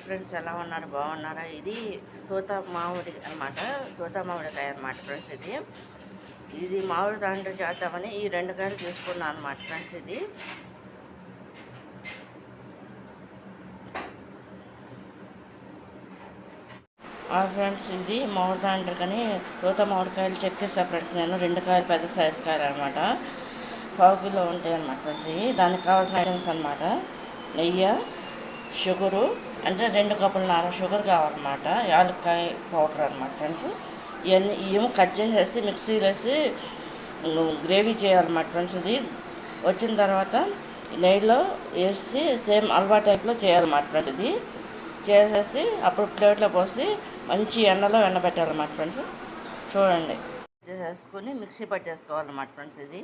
Friends ఎలా ఉన్నారు, బాగున్నారా? ఇది తోత మామిడి అనమాట, తోత మామిడికాయ అనమాట ఫ్రెండ్స్. ఇది మామిడి దాంట్లో చేద్దామని ఈ 2 కాయలు తీసుకున్నాను అనమాట ఫ్రెండ్స్. ఇది ఫ్రెండ్స్, ఇది మామిడి దాంట్లో కానీ తోత మామిడికాయలు చెక్కేసా ఫ్రెండ్స్. నేను 2 కాయలు పెద్ద సైజు కాయలు అనమాట, 1/4 కిలో ఉంటాయి అనమాట ఫ్రెండ్స్. దానికి కావాల్సిన ఐటమ్స్ అనమాట: నెయ్యి, షుగరు, అంటే 2 కప్పులన్నర షుగర్ కావాలన్నమాట, యాలక్కాయ పౌడర్ అనమాట ఫ్రెండ్స్. ఇవేమో కట్ చేసేసి మిక్సీలో వేసి గ్రేవీ చేయాలన్నమాట ఫ్రెండ్స్. ఇది వచ్చిన తర్వాత నెయ్యిలో వేసి సేమ్ హల్వా టైప్లో చేయాలన్నమాట ఫ్రెండ్స్. ఇది చేసేసి అప్పుడు ప్లేట్లో పోసి మంచి ఎండలో ఎండబెట్టాలన్నమాట ఫ్రెండ్స్. చూడండి, చేసేసుకుని మిక్సీ పట్టేసుకోవాలన్నమాట ఫ్రెండ్స్. ఇది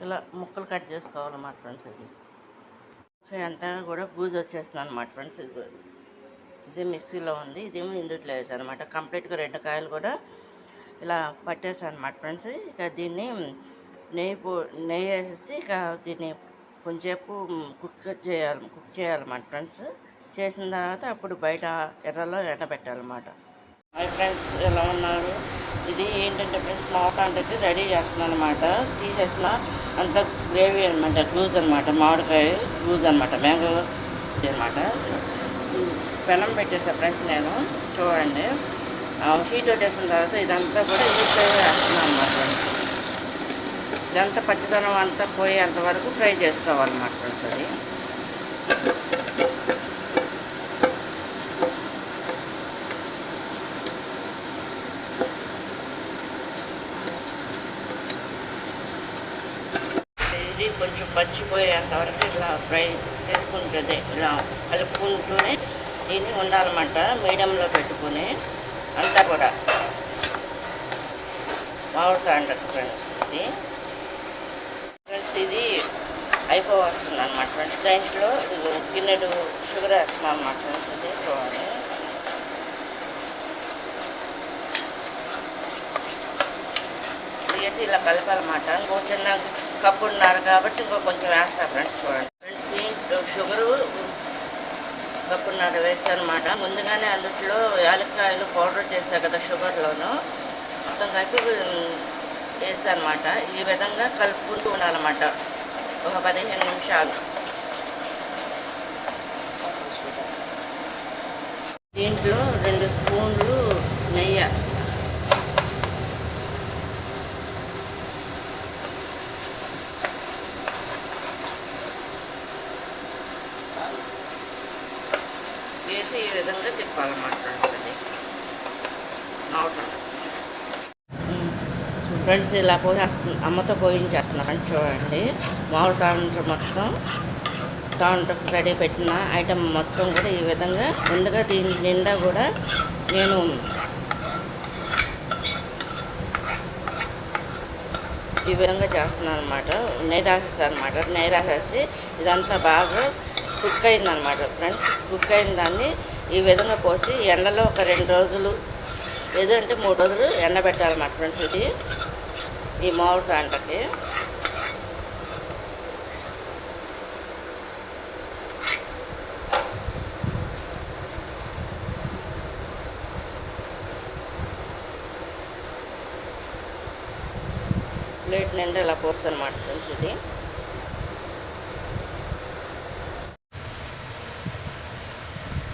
ఇలా ముక్కలు కట్ చేసుకోవాలన్నమాట ఫ్రెండ్స్. ఇది అంతా కూడా బూజు వచ్చేస్తుంది అనమాట ఫ్రెండ్స్. ఇది మిక్సీలో ఉంది, ఇదేమో ఇందుట్లో వేసాను అనమాట. కంప్లీట్గా 2 కాయలు కూడా ఇలా పట్టేసాను అనమాట ఫ్రెండ్స్. ఇక దీన్ని నెయ్యి వేసేసి ఇక దీన్ని కొంచెంసేపు కుక్ చేయాలన్నమాట ఫ్రెండ్స్. చేసిన తర్వాత అప్పుడు బయట ఎర్రలో ఎండబెట్టాలన్నమాట. హాయ్ ఫ్రెండ్స్, ఎలా ఉన్నారు? ఇది ఏంటంటే ఫ్రెండ్స్, మామిడికాయకి రెడీ చేస్తున్నాను అనమాట. తీసేసిన అంత గ్రేవీ అనమాట, లూజ్ అనమాట, మామిడికాయ లూజ్ అనమాట, మ్యాంగో అనమాట. బెల్లం పెట్టేసా ఫ్రెండ్స్ నేను. చూడండి, హీట్ వచ్చేసిన తర్వాత ఇదంతా కూడా ఫ్రై చేస్తున్నాను అనమాట ఫ్రెండ్స్. ఇదంతా పచ్చిదనం అంతా పోయేంత వరకు ఫ్రై చేసుకోవాలన్నమాట ఫ్రెండ్స్. అది కొంచెం పచ్చిపోయేంత వరకు ఇలా ఫ్రై చేసుకుంటుంది, ఇలా కలుపుకుంటూనే దీన్ని ఉండాలన్నమాట. మీడియంలో పెట్టుకుని అంతా కూడా మామిడికాయ ఫ్రెండ్స్. ఇది అయిపోవస్తుంది అనమాట ఫ్రెండ్స్. దాంట్లో గిన్నెడు షుగర్ వేస్తున్నాను అనమాట ఫ్రెండ్స్. ఇది చూడండి, వేసి ఇలా కలపాలన్నమాట. ఇంకో చిన్న కప్పు ఉన్నారు కాబట్టి ఇంకో కొంచెం వేస్తా ఫ్రెండ్స్. చూడండి ఫ్రెండ్స్, దీంట్లో షుగరు కప్పున్నర వేస్తాను అనమాట. ముందుగానే అందులో యాలక్కాయలు పౌడర్ చేస్తాను కదా షుగర్లోను, మొత్తం కలిపి వేస్తాను అనమాట. ఈ విధంగా కలుపుకుంటూ ఉండాలన్నమాట ఒక 15 నిమిషాలు. దీంట్లో 2 స్పూన్లు నెయ్యి వేసి ఈ విధంగా తిప్పాలన్నమాట ఫ్రెండ్స్. ఇలా పోసేస్తుంది, అమ్మతో పోయించేస్తున్నాను చూడండి. మామిడి తాండ్ర మొత్తం రెడీ పెట్టిన ఐటమ్ మొత్తం కూడా ఈ విధంగా ముందుగా దీని నిండా కూడా నేను ఈ విధంగా చేస్తున్నాను అనమాట. నెయ్యి రాసేసాను అనమాట. నెయ్యి రాసేసి ఇదంతా బాగా కుక్ అయిందనమాట ఫ్రెండ్స్. కుక్ అయిన దాన్ని ఈ విధంగా పోసి ఎండలో ఒక 2 రోజులు లేదంటే 3 రోజులు ఎండబెట్టాలన్నమాట ఫ్రెండ్స్. ఇది ఈ మామిడి తాండ్రకి ప్లేట్ నిండా ఇలా పోస్తాను అన్నమాట ఫ్రెండ్స్. ఇది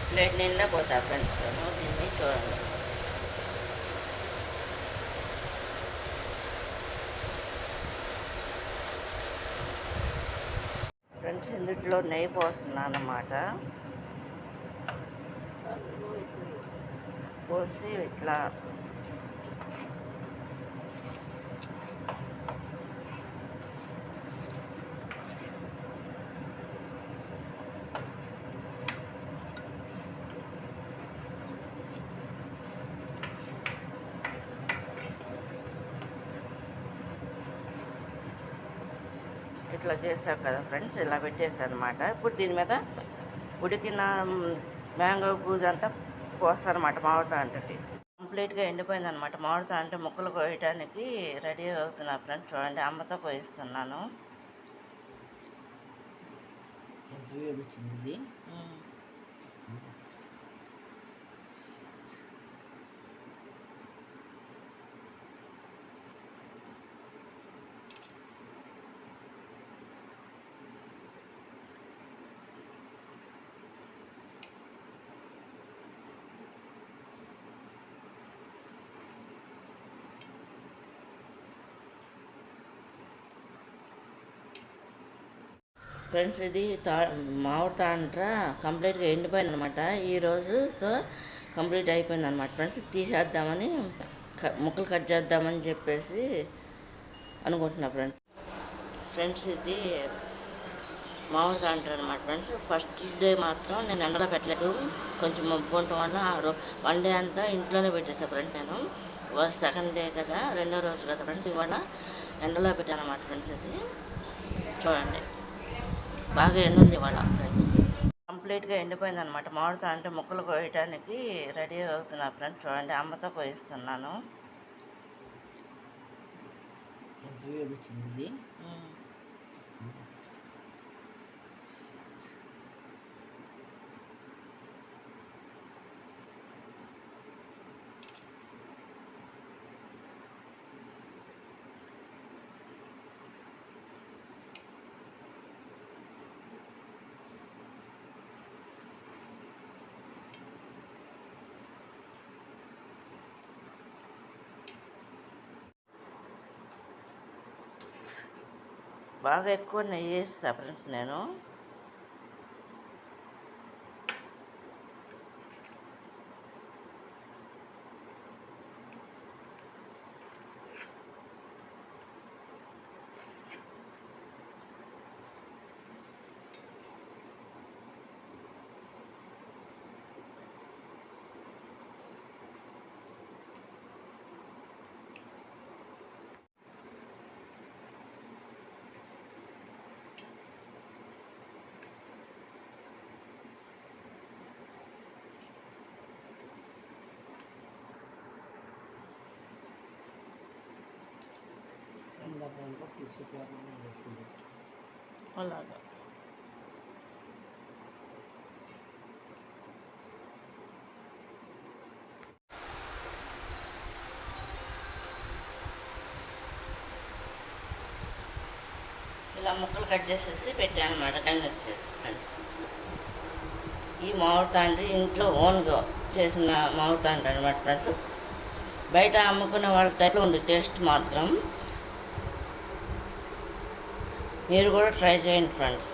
ప్లేట్ నిండా పోసా ఫ్రెండ్స్. దీన్ని చూడండి, ఫ్రెండ్స్. ఇందులో నెయ్యి పోస్తున్నాను అన్నమాట. పోసి ఇట్లా ఇట్లా చేసావు కదా ఫ్రెండ్స్, ఇలా పెట్టేసాను అనమాట. ఇప్పుడు దీని మీద ఉడికిన మ్యాంగో గూజ్ అంతా పోస్తానమాట మామిడితో అంటే. కంప్లీట్గా ఎండిపోయిందనమాట. మామిడితో అంటే ముక్కలు కోయటానికి రెడీ అవుతున్నా ఫ్రెండ్స్. చూడండి, అమ్మతో కోయిస్తున్నాను. ఫ్రెండ్స్, ఇది మామిడి తాండ్ర కంప్లీట్గా ఎండిపోయింది అనమాట. ఈ రోజుతో కంప్లీట్ అయిపోయింది అనమాట ఫ్రెండ్స్. తీసేద్దామని ముక్కలు కట్ చేద్దామని చెప్పేసి అనుకుంటున్నా ఫ్రెండ్స్. ఇది మామిడి తాండ్ర అనమాట ఫ్రెండ్స్. ఫస్ట్ డే మాత్రం నేను ఎండలో పెట్టలేదు, కొంచెం మబ్బు ఉండటం వల్ల 1 డే అంతా ఇంట్లోనే పెట్టేసా ఫ్రెండ్స్. నేను సెకండ్ డే కదా, 2వ రోజు కదా ఫ్రెండ్స్, ఇవాళ ఎండలో పెట్టాను అనమాట ఫ్రెండ్స్. ఇది చూడండి, బాగా ఎండుంది ఇవాళ ఫ్రెండ్స్. కంప్లీట్గా ఎండిపోయింది అనమాట. మామిడితో అంటే ముక్కలు కోయటానికి రెడీ అవుతున్నా ఫ్రెండ్స్. చూడండి, అమ్మతో కోయిస్తున్నాను. బాగా ఎక్కువ నెయ్యి వేస్తా ఫ్రెండ్స్ నేను. అలాగా ఇలా ముక్కలు కట్ చేసేసి పెట్టాను అన్నమాట. కండెన్స్ చేసి ఈ మామిడి తాండ్రి ఇంట్లో ఓన్గా చేసిన మామిడి తాండ్రి అనమాట ఫ్రెండ్స్. బయట అమ్ముకునే వాళ్ళ టైప్లో ఉంది టేస్ట్ మాత్రం. మీరు కూడా ట్రై చేయండి ఫ్రెండ్స్.